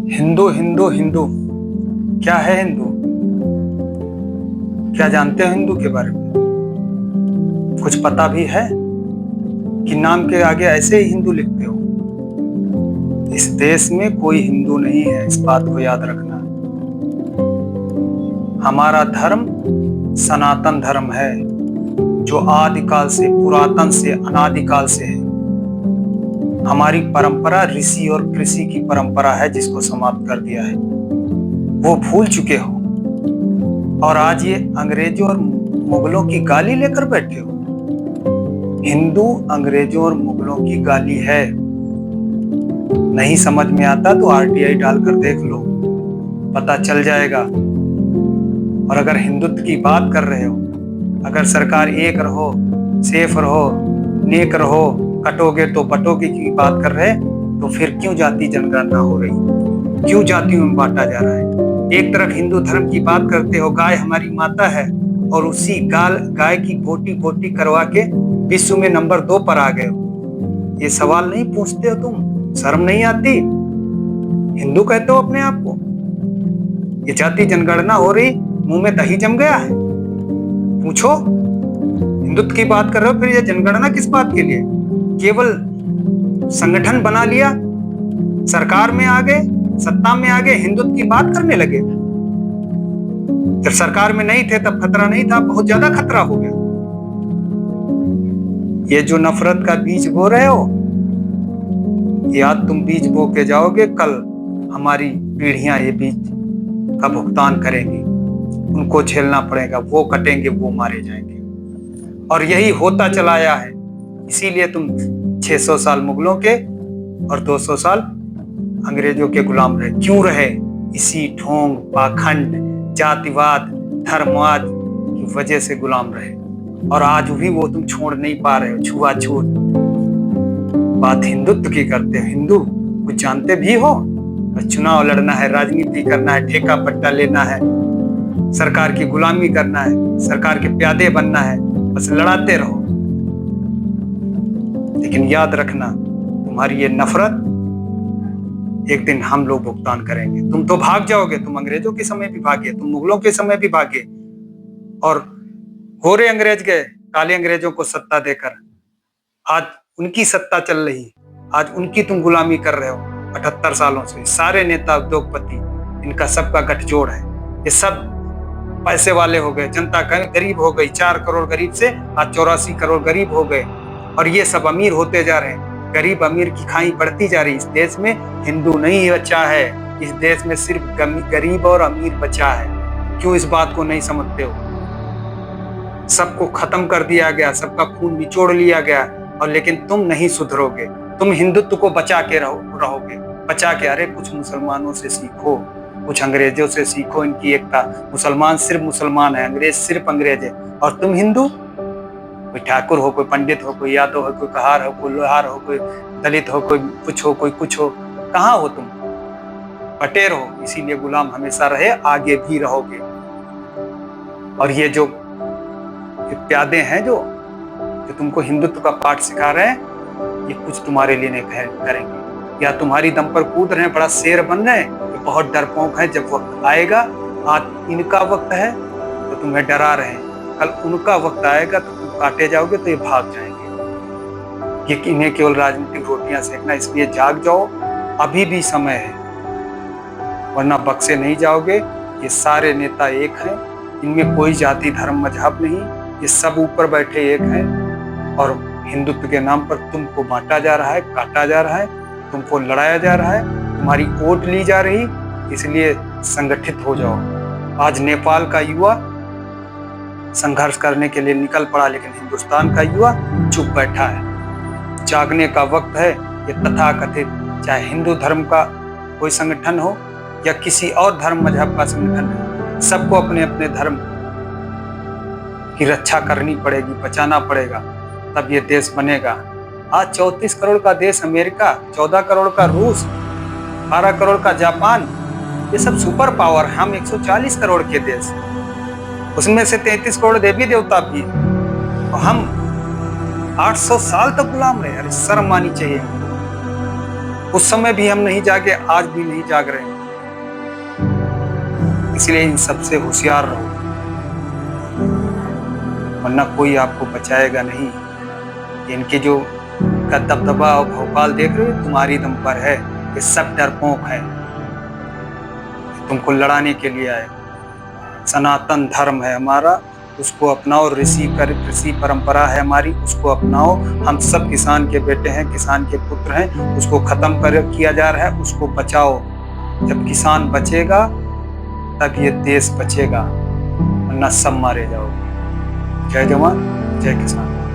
हिंदू हिंदू हिंदू क्या है? हिंदू क्या जानते हो हिंदू के बारे में? कुछ पता भी है कि नाम के आगे ऐसे ही हिंदू लिखते हो? इस देश में कोई हिंदू नहीं है, इस बात को याद रखना। हमारा धर्म सनातन धर्म है, जो आदिकाल से, पुरातन से, अनादिकाल से है। हमारी परंपरा ऋषि और कृषि की परंपरा है, जिसको समाप्त कर दिया है। वो भूल चुके हो और आज ये अंग्रेजों और मुगलों की गाली लेकर बैठे हो। हिंदू अंग्रेजों और मुगलों की गाली है। नहीं समझ में आता तो आरटीआई डालकर देख लो, पता चल जाएगा। और अगर हिंदुत्व की बात कर रहे हो, अगर सरकार एक रहो, सेफ रहो, नेक रहो, कटोगे तो बटोगे की बात कर रहे, तो फिर क्यों जाति जनगणना हो रही? क्यों जातियों में बांटा जा रहा है? एक तरफ हिंदू धर्म की बात करते हो, गाय हमारी माता है, और उसी गाय की बोटी बोटी करवा के विश्व में नंबर 2 पर आ गए हो। ये सवाल नहीं पूछते हो तुम? शर्म नहीं आती? हिंदू कहते हो अपने आप को? ये जाति जनगणना हो रही, मुंह में दही जम गया है? पूछो, हिंदुत्व की बात कर रहे हो, फिर ये जनगणना किस बात के लिए? केवल संगठन बना लिया, सरकार में आ गए, सत्ता में आ गए, हिंदुत्व की बात करने लगे। जब सरकार में नहीं थे तब खतरा नहीं था, बहुत ज्यादा खतरा हो गया। ये जो नफरत का बीज बो रहे हो, ये आज तुम बीज बो के जाओगे, कल हमारी पीढ़ियां ये बीज का भुगतान करेंगी। उनको झेलना पड़ेगा, वो कटेंगे, वो मारे जाएंगे। और यही होता चला आया है। इसीलिए तुम 600 साल मुगलों के और 200 साल अंग्रेजों के गुलाम रहे। क्यों रहे? इसी ढोंग, पाखंड, जातिवाद, धर्मवाद की वजह से गुलाम रहे। और आज भी वो तुम छोड़ नहीं पा रहे हो। छुआछूत बात हिंदुत्व की करते हो। हिंदू कुछ जानते भी हो? चुनाव लड़ना है, राजनीति करना है, ठेका पट्टा लेना है, सरकार की गुलामी करना है, सरकार के प्यादे बनना है, बस लड़ाते रहो। लेकिन याद रखना, तुम्हारी ये नफरत एक दिन हम लोग भुगतान करेंगे। तुम तो भाग जाओगे, तुम अंग्रेजों के समय भी भागे, तुम मुगलों के समय भी भागे, और गोरे अंग्रेज गए काले अंग्रेजों को सत्ता देकर। आज उनकी सत्ता चल रही है, आज उनकी तुम गुलामी कर रहे हो 78 सालों से। सारे नेता, उद्योगपति, इनका सबका गठजोड़ है। ये सब पैसे वाले हो गए, जनता गरीब हो गई। 4 करोड़ गरीब से आज 84 करोड़ गरीब हो गए, और ये सब अमीर होते जा रहे हैं। गरीब अमीर की खाई बढ़ती जा रही। इस देश में हिंदू नहीं बचा है, इस देश में सिर्फ गरीब और अमीर बचा है। क्यों इस बात को नहीं समझते हो? सबको खत्म कर दिया गया, सबका खून निचोड़ लिया गया, और लेकिन तुम नहीं सुधरोगे। तुम हिंदुत्व को बचा के रहोगे, बचा के। अरे कुछ मुसलमानों से सीखो, कुछ अंग्रेजों से सीखो इनकी एकता। मुसलमान सिर्फ मुसलमान है, अंग्रेज सिर्फ अंग्रेज है, और तुम हिंदू, कोई ठाकुर हो, कोई पंडित हो, कोई यादव हो, कोई कहार हो, कोई लोहार हो, कोई दलित हो, कोई कुछ हो, कोई कुछ हो। कहाँ हो तुम? बटेर हो। इसीलिए गुलाम हमेशा रहे, आगे भी रहोगे। और ये जो प्यादे हैं जो तुमको हिंदुत्व का पाठ सिखा रहे हैं, ये कुछ तुम्हारे लिए नहीं करेंगे। या तुम्हारी दम पर कूद रहे हैं, बड़ा शेर बन रहे हैं, ये बहुत डरपोक है। जब वक्त आएगा, आज इनका वक्त है तो तुम्हें डरा रहे हैं, कल उनका वक्त आएगा तो तुम काटे जाओगे, तो ये भाग जाएंगे। ये इन्हें केवल राजनीतिक रोटियां सेकना। इसलिए जाग जाओ, अभी भी समय है, वरना बक्से नहीं जाओगे। ये सारे नेता एक हैं, इनमें कोई जाति, धर्म, मजहब नहीं। ये सब ऊपर बैठे एक हैं, और हिंदुत्व के नाम पर तुमको बांटा जा रहा है, काटा जा रहा है, तुमको लड़ाया जा रहा है, तुम्हारी वोट ली जा रही। इसलिए संगठित हो जाओ। आज नेपाल का युवा संघर्ष करने के लिए निकल पड़ा, लेकिन हिंदुस्तान का युवा चुप बैठा है। जागने का वक्त है। ये तथाकथित, चाहे हिंदू धर्म का कोई संगठन हो या किसी और धर्म मजहब का संगठन हो, सबको अपने अपने धर्म की रक्षा करनी पड़ेगी, बचाना पड़ेगा, तब ये देश बनेगा। आज 34 करोड़ का देश अमेरिका, 14 करोड़ का रूस, 12 करोड़ का जापान, ये सब सुपर पावर। हम 140 करोड़ के देश, उसमें से 33 करोड़ देवी देवता भी, और हम 800 साल तक गुलाम रहे। अरे शर्म आनी चाहिए। उस समय भी हम नहीं जागे, आज भी नहीं जाग रहे। इसलिए इन सबसे होशियार रहो, वरना कोई आपको बचाएगा नहीं। इनके जो का दबदबा और भौकाल देख रहे हो, तुम्हारी दम पर है। ये सब डरपोक है, तुमको लड़ाने के लिए आए। सनातन धर्म है हमारा, उसको अपनाओ। ऋषि परंपरा है हमारी, उसको अपनाओ। हम सब किसान के बेटे हैं, किसान के पुत्र हैं। उसको खत्म किया जा रहा है, उसको बचाओ। जब किसान बचेगा तब ये देश बचेगा, वरना सब मारे जाओगे। जय जवान, जय किसान।